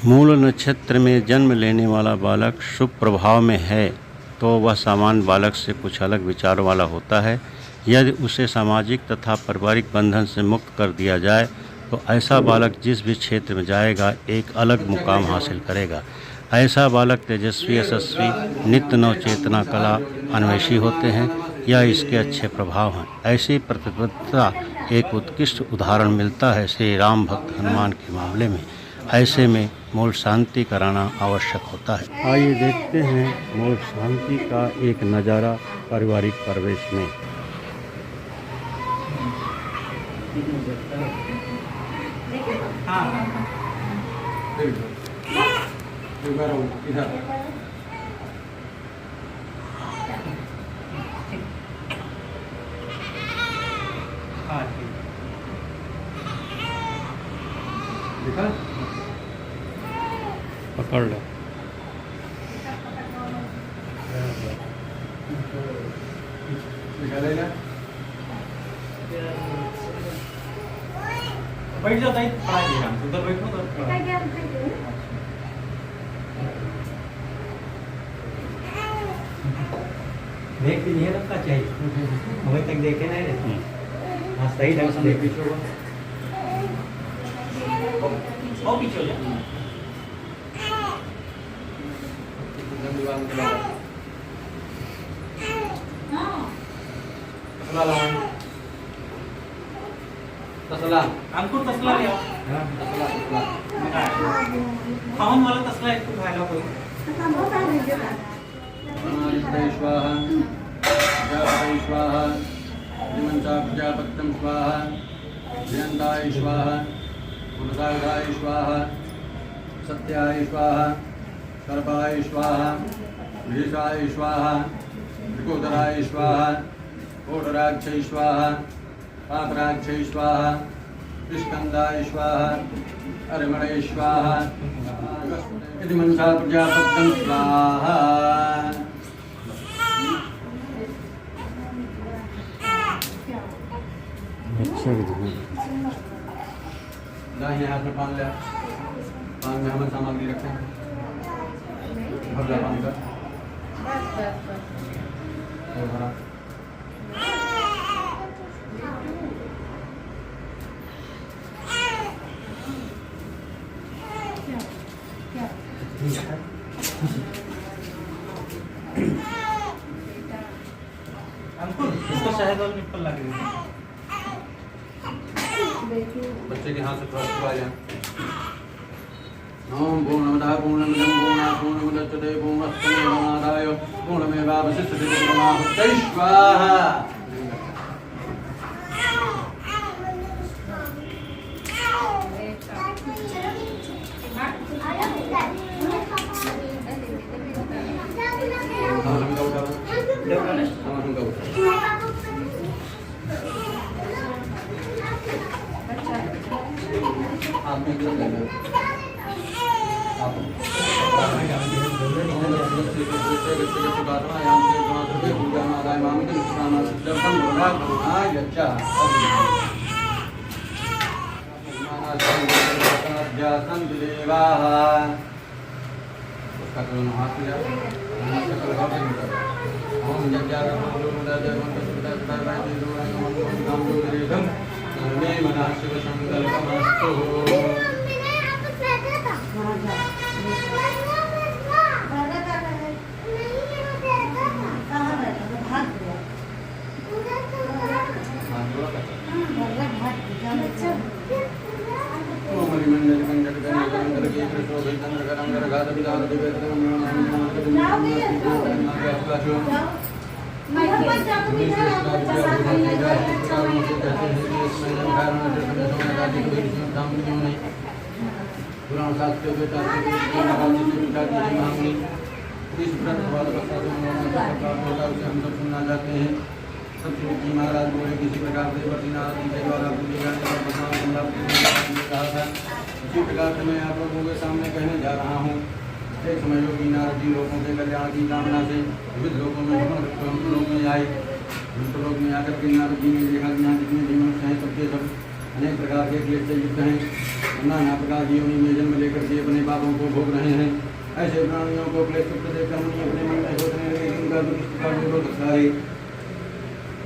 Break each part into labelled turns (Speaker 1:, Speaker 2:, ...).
Speaker 1: मूल नक्षत्र में जन्म लेने वाला बालक शुभ प्रभाव में है तो वह सामान्य बालक से कुछ अलग विचारों वाला होता है। यदि उसे सामाजिक तथा पारिवारिक बंधन से मुक्त कर दिया जाए तो ऐसा बालक जिस भी क्षेत्र में जाएगा एक अलग मुकाम हासिल करेगा। ऐसा बालक तेजस्वी, यशस्वी, नित्य नवचेतना, कला अन्वेषी होते हैं। यह इसके अच्छे प्रभाव हैं। ऐसी प्रतिबद्धता एक उत्कृष्ट उदाहरण मिलता है श्री राम भक्त हनुमान के मामले में। ऐसे में मूल शांति कराना आवश्यक होता है। आइए देखते हैं मूल शांति का एक नज़ारा पारिवारिक परिवेश में। पकड़ लो।
Speaker 2: बैठ जाता है उधर बैठो तो देख भी नहीं रखना चाहिए। अभी तक देखे नहीं रहते। हाँ सही ढंग से देख पीछे होगा और पीछे हो जाए। तसला अंकुर तसला ले आओ। तसला खावन वाला तसला एक तो खाएगा कोई। स्वाहा जय स्वाहा निमंता प्रजापत्यम स्वाहा जयंताय स्वाहा गुणदाय स्वाहा सत्याय स्वाहा सर्वाय स्वाहा विदेशाय स्वाहा विकोदराय स्वाहा कोटराक्षय स्वाहा पापराक्षय स्वाहा विस्कंदाय स्वाहा अरमणय स्वाहा यदि मनसा प्रजापत्यम स्वाहा। दाहिने हाथ में पान लिया। पान में हमें सामग्री रखें। भर जा पानी का और भरा। अंकुर इसको शहद और निप्पल लगे। बच्चे के हाथ से थोड़ा छुपा जाए। ओम पूर्णमदः पूर्णमिदं पूर्णात् पूर्णमुदच्यते पूर्णस्य पूर्णमादाय पूर्णमेवावशिष्यते पूर्णाहुत्यै स्वाहा। महाराज बोले किसी प्रकार से बद्रीनाथ जी के द्वारा पूजे जाने पर कहा था। इसी प्रकार से मैं आप लोगों के सामने कहने जा रहा हूँ। एक समय योगी नारद जी लोगों के कल्याण की कामना से विविध लोगों में लोग में आए। लोग में आकर के नारद जी ने देखा कि यहाँ जितने भी मनुष्य हैं सबके सब अनेक प्रकार के क्लेश से युक्त हैं, नाना प्रकार की योनि में जन्म लेकर के अपने पापों को भोग रहे हैं। ऐसे प्राणियों को क्लेश देखकर मुनि अपने मन में सोचने लगे कि इनका दुष्ट कार्य हो सकता है।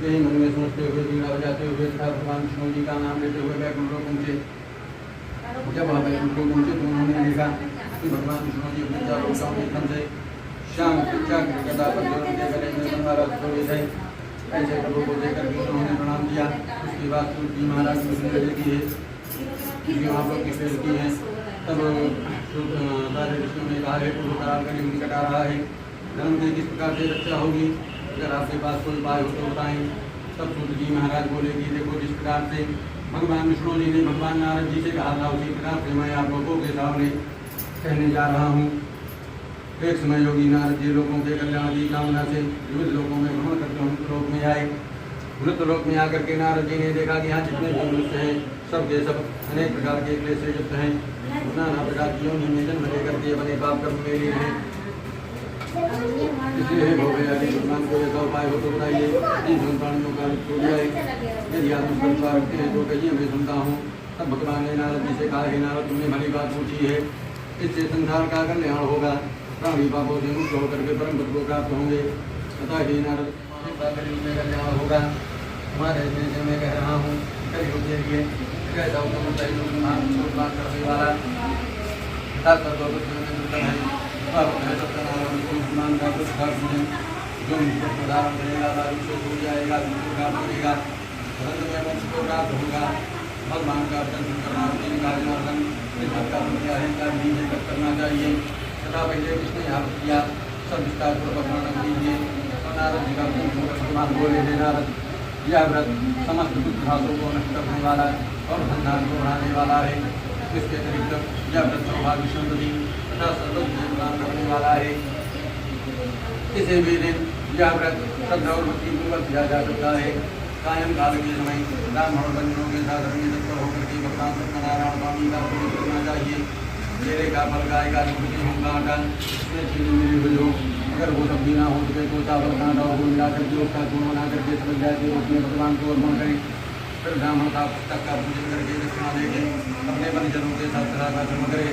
Speaker 2: यही मन में सोचते हुए बीड़ा बजाते हुए तथा भगवान विष्णु जी का नाम लेते हुए वैकुंठ लोक पहुंचे। जब वह वैकुंठ लोक पहुंचे तो उन्होंने देखा कि भगवान विष्णु जी अपने चारों ओर के धन से श्याम गदा पर के गले में बंधा छोड़े थे। ऐसे प्रभु को देखकर के उन्होंने प्रणाम किया। उसके बाद तुलसी जी महाराज ने सुंदर की है वहाँ पर की पेश की है। तब सारे ऋषियों ने कहा है पूर्व करार कर निकट आ रहा है, धर्म की किस प्रकार से रक्षा होगी, अगर आपके पास कोई उपाय हो तो बताएं। तब सूत जी महाराज बोले कि देखो जिस प्रकार से भगवान विष्णु जी ने भगवान नारद जी से कहा था उसी प्रकार से मैं आप लोगों के सामने कहने जा रहा हूँ। एक समय योगी नारद जी लोगों के कल्याण की कामना से विविध लोगों में भ्रमण करके मृत लोक में आए। मृत लोक में आकर के नारद जी ने देखा कि यहाँ जितने भी मनुष्य हैं सब के सब अनेक प्रकार के क्लेश से युक्त हैं, नाना प्रकार की योनि में जन्म लेकर के अपने पाप कर्म में लीन हैं। इसलिए हो गया कि भगवान को ऐसा उपाय हो तो बताइए इन संतानों का हो जाए। यदि आप उस पर रखते हैं तो कहिए मैं सुनता हूँ। तब भगवान ने नारद जी से कहा कि नारद तुमने भली बात पूछी है, इससे संसार का कल्याण होगा, प्राणी पापों से मुक्त होकर के परम पद को प्राप्त होंगे। तथा ही नारद में कल्याण होगा। हमारे देश में कह रहा हूँ कलयुग के लिए कैसा उत्तम बात करने वाला जो उदाहरण करेगा से हो जाएगा, बनेगा, को प्राप्त होगा। भगवान का दर्शन करना करना चाहिए तथा पहले उसने यहाँ किया सब विस्तार पूर्वक वर्णन कीजिए। नारद जी का भगवान बोले थे नारद यह व्रत समस्त दुख घातों को नष्ट करने वाला और धनधान को बढ़ाने वाला है। इसके अतिरिक्त यह व्रत सौभाग्य समृद्धि तथा सर्वज्ञ प्रदान करने वाला है। किसी भी दिन यह व्रत श्रद्धा और भक्ति पूर्वक किया जा सकता है। सायं काल के समय ब्राह्मण बंधुओं के साथ रंगे तत्पर होकर के भगवान सत्यनारायण स्वामी का पूजन करना चाहिए। केले का फल गाय का दूध होगा आटा इसमें चीनी मिली हुई हो, अगर वो सब्जी ना हो सके तो चावल कांटा हो मिला करके उसका गुण बना करके समझ जाए उसमें भगवान को अर्पण करें। फिर ब्राह्मण का पुस्तक का पूजन करके दक्षिणा देके अपने परिजनों के साथ तरह का कर्म करें।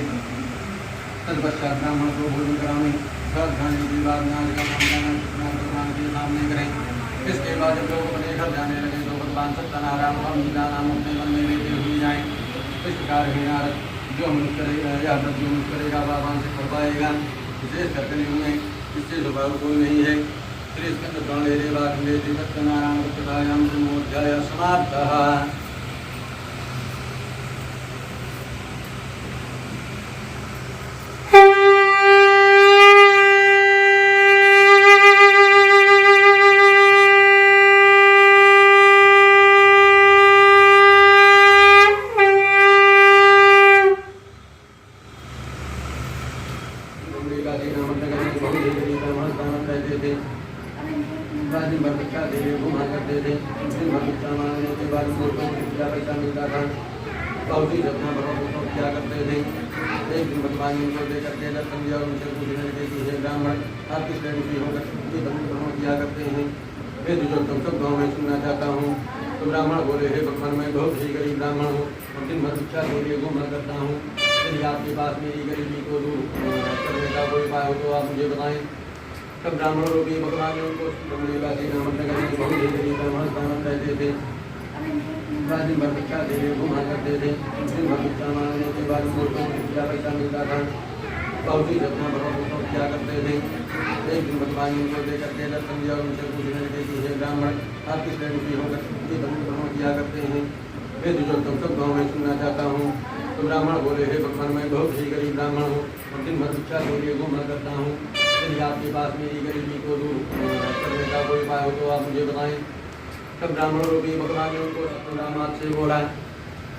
Speaker 2: तत्पश्चात ब्राह्मण को भोजन कराने घर खाने के बाद नाच का भगवान के सामने करें। इसके बाद जब लोग अपने घर जाने लगे तो भगवान सत्यनारायण स्वामी का नाम अपने मन में लेते हुए जाएँ। इस प्रकार के नारद जो मनुष्य करेगा या व्रत जो मनुष्य करेगा भगवान से कर पाएगा। विशेष कर कलयुग में इससे स्वभाव कोई नहीं है। श्री स्कंद प्रणेरे वाखंडे श्री सत्यनारायण कथायां ब्रह्मोध्याय समाप्तः। क्या करते थे। एक दिन भगवान को लेकर के दर्शन दिया और उनसे पूछने लगे कि हे ब्राह्मण आप किस ऋषि होकर भ्रमण किया करते हैं, हे जो तुम सब गाँव में सुनना चाहता हूँ। तो ब्राह्मण बोले हे भगवान मैं बहुत ही गरीब ब्राह्मण हूँ और दिन भर शिक्षा के लिए घूमना करता हूँ। यदि आपके पास मेरी गरीबी को दूर करने का कोई उपाय हो तो आप मुझे बताएं। तब ब्राह्मणों को भी भगवान ने उनको बहुत ही गरीब ब्राह्मण ब्राह्मण कहते थे। दिन भर शिक्षा के लिए घूमा करते थे। दिन भर शिक्षा मांगने के बाद उनको क्या पैसा मिलता था। बहुत ही अपना भगवान क्या करते थे। एक दिन भगवान ने उनको लेकर के दर्शन दिया और उनसे पूछने लगे कि हे ब्राह्मण आप किस ऋषि होकर भ्रमण किया करते हैं, हे जो तुम सब गाँव में सुनना चाहता हूँ। तो ब्राह्मण बोले हे भगवान मैं बहुत ही गरीब ब्राह्मण हूँ और दिन भर शिक्षा के लिए घूमना करता हूँ। यदि आपके पास मेरी गरीबी को दूर करने का कोई उपाय हो तो आप मुझे बताएं। तब ब्राह्मणों की भगवान ने उनको सत्यनारायण से बोला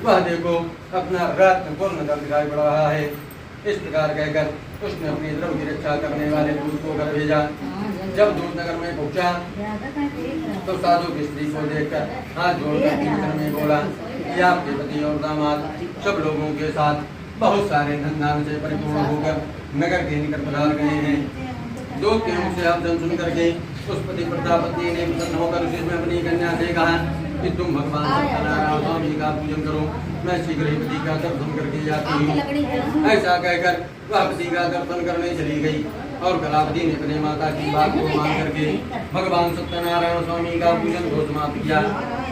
Speaker 2: वह देखो अपना रत्न पूर्ण कर दिखाई पड़ रहा है। इस प्रकार कहकर उसने अपने द्रव्य की रक्षा करने वाले दूत को घर भेजा। जब दूत नगर में पहुंचा तो साधु की स्त्री को देखकर हाथ जोड़कर कीर्तन में बोला कि आपके पति और दामाद सब लोगों के साथ बहुत सारे धन धान से परिपूर्ण होकर नगर के निकट पधार गए हैं। दूत के मुख से आप धन सुन करके उस पति प्रतापति ने प्रसन्न होकर उसमें अपनी कन्या से कहा कि तुम भगवान सत्यनारायण स्वामी का पूजन करो, मैं शीघ्र ही पति का दर्शन करके जाती हूँ। ऐसा कहकर वह पति का दर्शन करने चली गई और कलावती ने अपने माता की बात को मान करके भगवान सत्यनारायण स्वामी का पूजन को समाप्त किया।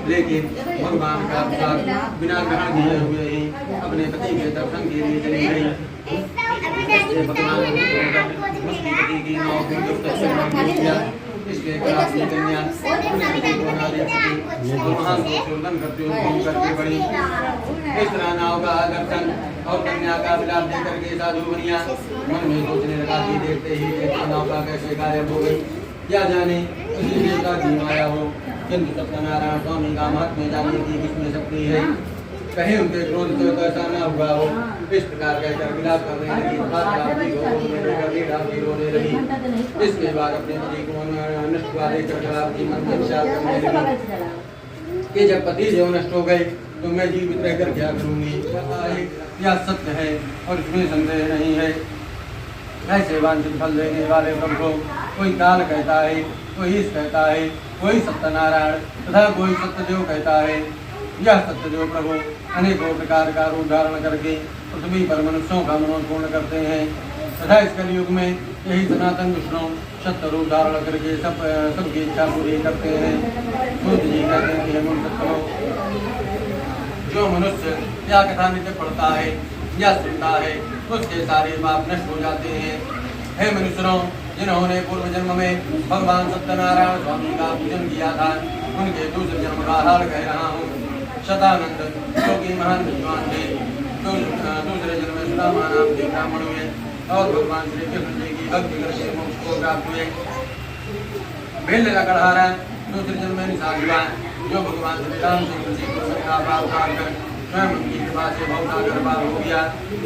Speaker 2: लेकिन भगवान का प्रसाद बिना ग्रहण किए हुए ही अपने पति के दर्शन के लिए चली गई। इससे भगवान उसकी पति की नाव को जब तक से नहीं किया, इसलिए कलावती कन्या अपने पति को ना देख सकी और वहाँ से शोधन करते हुए घूम करके बढ़ी। इस तरह नाव का दर्शन और कन्या का विलाप देख करके साधु बनिया मन में सोचने लगा कि देखते ही देखते नाव का कैसे गायब हो गई, क्या जाने उसी देवता की माया हो। किंतु सत्यनारायण स्वामी का महात्म्य जानने की किसमें शक्ति है, कहीं उनके क्रोध से तो ऐसा न हुआ हो। इस प्रकार कहकर विलाप करने लगी तथा कलावती को लेकर लीलावती रोने लगी। इसके बाद अपने पति को नष्ट हुआ देखकर कलावती मन में विचार करने लगी कि जब पति देव नष्ट हो गए तो मैं जीवित रहकर क्या करूंगी। यह सत्य है और इसमें संदेह नहीं है। ऐसे वांछित फल देने वाले प्रभु कोई काल कहता है, कोई ईश कहता है, कोई सत्यनारायण तथा कोई सत्यदेव कहता है। यह सत्यदेव प्रभु अनेकों प्रकार का रूप धारण करके पृथ्वी पर मनुष्यों का मनोरथ पूर्ण करते हैं तथा इस कलयुग में यही सनातन विष्णु सत्य रूप धारण करके सबकी इच्छा पूरी करते हैं। सूत जी कहते हैं कि हम जो मनुष्य या कथा नित्य पढ़ता है या सुनता है उसके सारे पाप नष्ट हो जाते हैं। हे मनुष्यों, जिन्होंने पूर्व जन्म में भगवान सत्यनारायण स्वामी का पूजन किया था उनके दूसरे जन्म का हाल कह रहा हूँ। शतानंद जो कि महान विद्वान थे, दूसरे जन्म में सुदामा नाम के ब्राह्मण हुए और भगवान श्री कृष्ण जी की भक्ति करके मोक्ष को प्राप्त हुए। भेल का गढ़हारा दूसरे जन्म में निषाद हुआ जो भगवान श्री राम से कृषि को सबका पाप उतार कर स्वयं उनकी कृपा से भवसागर पार हो गया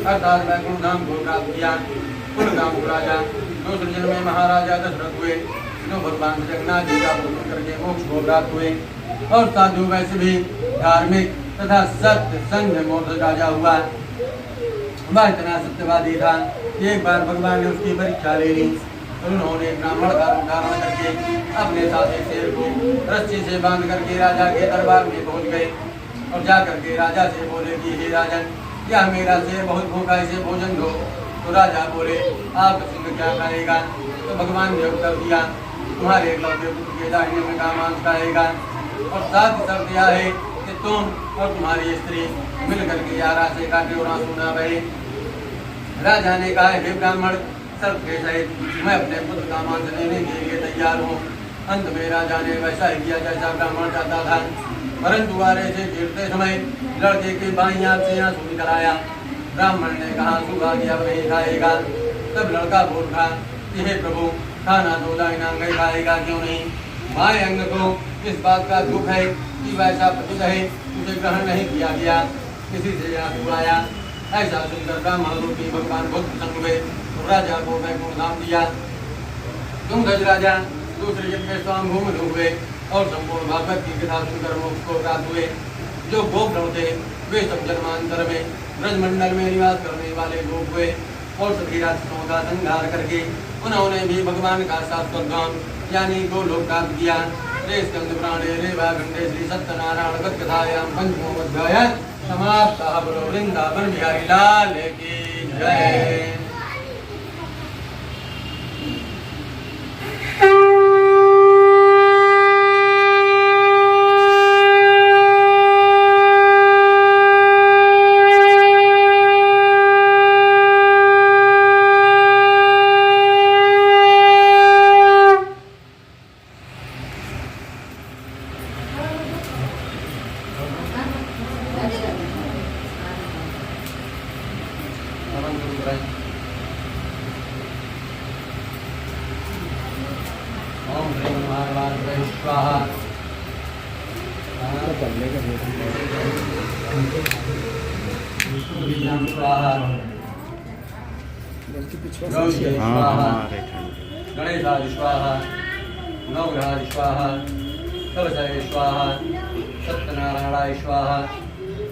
Speaker 2: अर्थात वैकुंठ धाम को प्राप्त किया। कुलगाम राजा दूसरे जन्म में महाराजा दशरथ हुए जो भगवान जगन्नाथ जी का पूजन करके मोक्ष को प्राप्त हुए। और साधु वैसे भी धार्मिक तथा सत्य संघ मूर्ख राजा हुआ। वह इतना सत्यवादी था कि एक बार भगवान ने उसकी परीक्षा ले ली। उन्होंने ब्राह्मण का रूप धारण करके अपने साथ एक शेर को रस्सी से बांध करके राजा के दरबार में पहुंच गए और जाकर के राजा से बोले कि हे राजन, क्या मेरा शेर बहुत भूखा, इसे भोजन दो। तो राजा बोले आप सिंह क्या खाएगा। तो भगवान ने उत्तर दिया तुम्हारे एकलौते पुत्र के दाहिने में का मांस खाएगा और साथ ही शर्त यह है कि तुम और तुम्हारी स्त्री मिलकर के 11 से का ड्योरा सुना बहे। राजा ने कहा हे ब्राह्मण, शर्त के सहित मैं अपने पुत्र का मांस लेने के लिए तैयार हूँ। अंत में राजा ने वैसा ही किया जैसा ब्राह्मण चाहता था, परंतु आरे से गिरते समय लड़के के बाईं आंख से आंसू निकल आया। ब्राह्मण ने कहा सुबह की अब नहीं खाएगा। तब लड़का बोल रहा कि हे प्रभु, खाना तो दाहिना अंग खाएगा क्यों नहीं। बाएं अंग को इस बात का दुख है कि वैसा प्रतीत है उसे ग्रहण नहीं किया गया। किसी से आंसू आया। ऐसा सुनकर ब्राह्मण रूपी भगवान बहुत प्रसन्न हुए तो राजा को वैकुंठ धाम दिया। तुम गज राजा दूसरे जन्म में स्वाम भूमि हुए और संपूर्ण भागवत की कथा सुनकर मोक्ष को प्राप्त हुए। जो गोप थे वे सब जन्मांतर में ब्रजमंडल में निवास करने वाले लोग हुए और सभी राक्षसों का संहार करके उन्होंने भी भगवान का शाश्वत धाम यानी गोलोक प्राप्त किया। रे स्कंद पुराणे रे वागंडे श्री सत्यनारायण कथायां पंचमो अध्याय समाप्त। बोलो वृंदावन बिहारी लाल की जय। ओम श्री महागणाधिपतये स्वाहा। बीजां स्वाहा। गौरी स्वाहा। गणेशाय स्वाहा। नवग्रहाय स्वाहा। कलशाय स्वाहा। सत्यनारायणाय स्वाहा।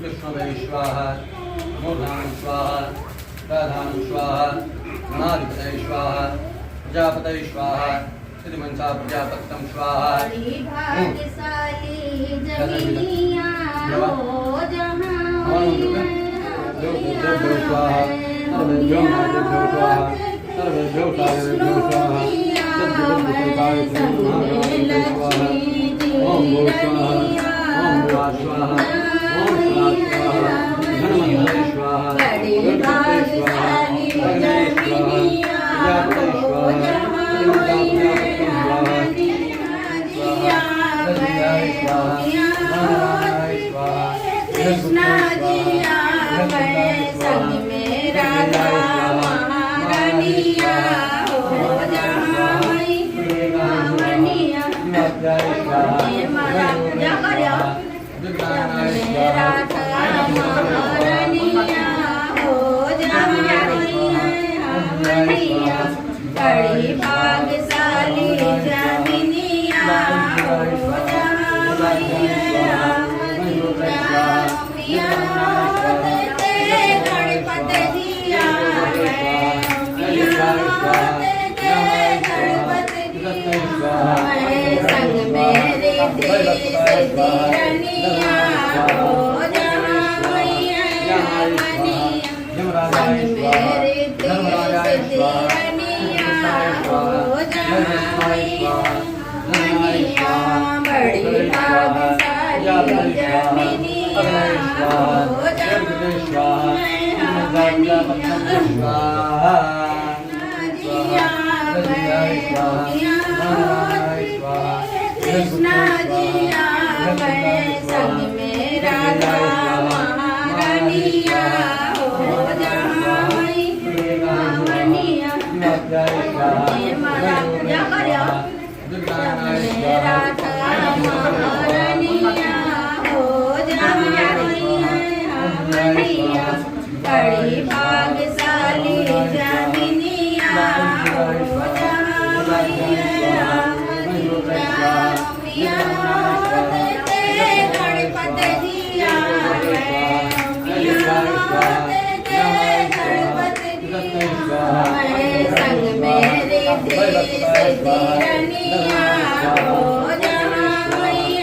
Speaker 2: विष्णवे स्वाहा। मूर्धां स्वाहा। राधां स्वाहा। गणाधिपतये स्वाहा। प्रजापतये स्वाहा। मनसा प्रजापत्यम स्वाहा।
Speaker 3: भाग्यशाली जनिया हो जहाँ
Speaker 2: सर्वेभ्यो स्वाहा सर्वेभ्यो मातेभ्यो स्वाहा सर्वेभ्यो कार्याभ्यो स्वाहा सद्गुरुकृपाय महाराजभ्यो स्वाहा। ओम भो स्वाहा ओम भुवा स्वाहा ओम स्वाहा धनवंतरे स्वाहा गणपते स्वाहा अग्ने स्वाहा प्रजापते स्वाहा प्रजापत्यं स्वाहा सज्जाय स्वाहा नारायणाय स्वाहा
Speaker 3: कृष्णा जी आए संग में राधा महारानिया हो जहाँ महारानिया माला पूजा करो राधा महारानिया हो जहाँ महारानिया बड़ी भाग्यशाली जमिनिया हो संग मेरे देश दीरनिया हो जहाँ संग मेरे देश दीरनिया हो जहाँ बड़ी भाग्यशाली जमिनिया हो कृष्णा जी आए संग में राधा महारानिया हो जहाँ महारानिया माला पूजा करो राधा महारानिया हो जहाँ महारानिया बड़ी भाग्यशाली जमिनिया हो गणपति जिया संग मेरे देश दीरनिया हो जहाँ संग मेरे देश दीरनिया हो जहाँ बड़ी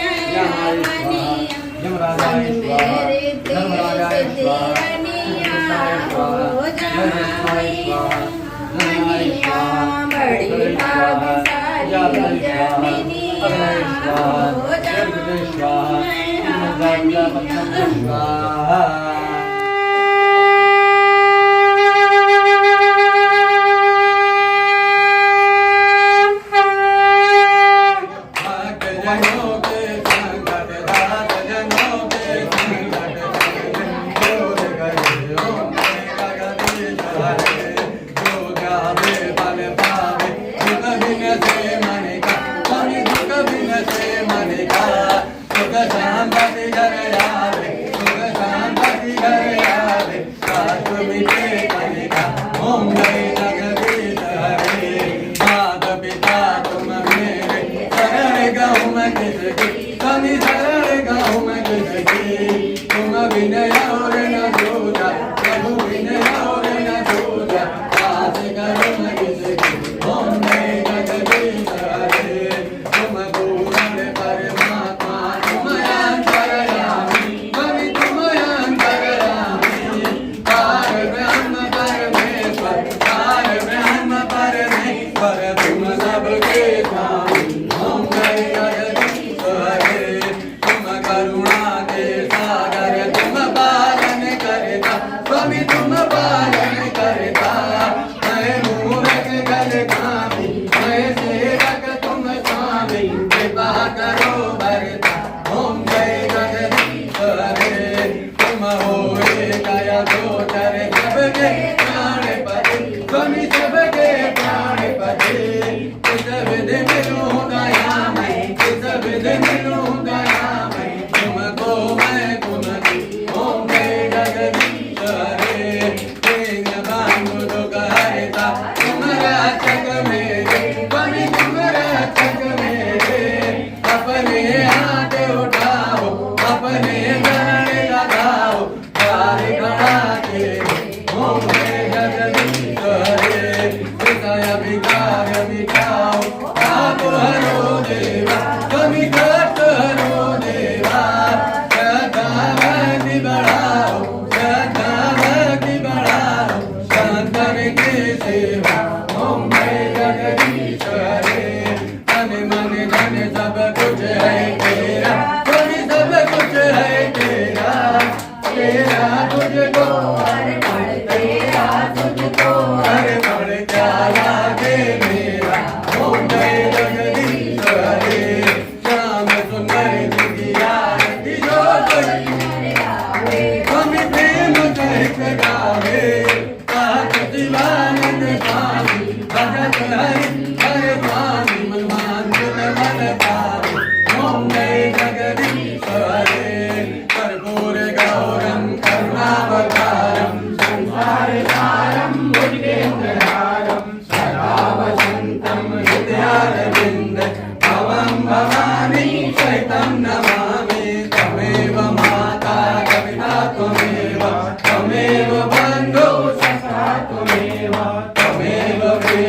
Speaker 3: भाग्यशाली जमिनिया हो
Speaker 2: हरे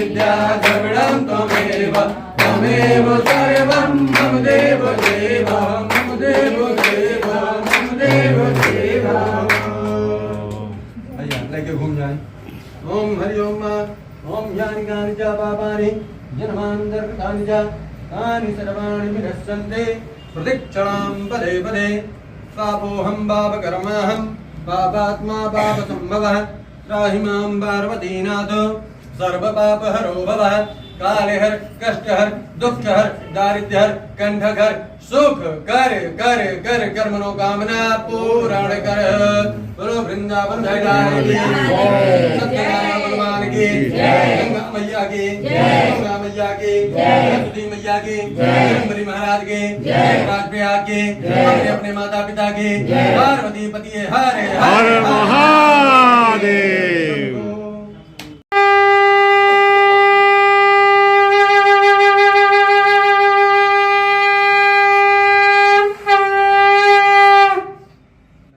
Speaker 2: विद्या द्रविडं त्वमेव त्वमेव सर्वं मम देव देव मम देव देव मम देव देव। भैया लेके घूम जाए। ओम हरि ओम ओम यानि कानि च पापानि जन्मान्तरकृतानि च तानि सर्वाणि विनश्यन्ते प्रतिक्षणां पदे पदे। पापोऽहं पापकर्माहं पापात्मा पापसम्भवः त्राहि मां पार्वतीनाथ सर्वपापहरो भवः। कालेहर कष्टहर दुःखहर दारिद्र्यहर कंठहर सुख कर कर कर कर मनोकामना पूर्ण कर। बोलो वृंदावन धाम की सत्यनारायण भगवान की गंगा मैया की गंगा मैया की सरस्वती मैया की शंभरी महाराज की राजप्रयाग की अपने अपने माता पिता की पार्वती पति हरे
Speaker 4: हर महादेव।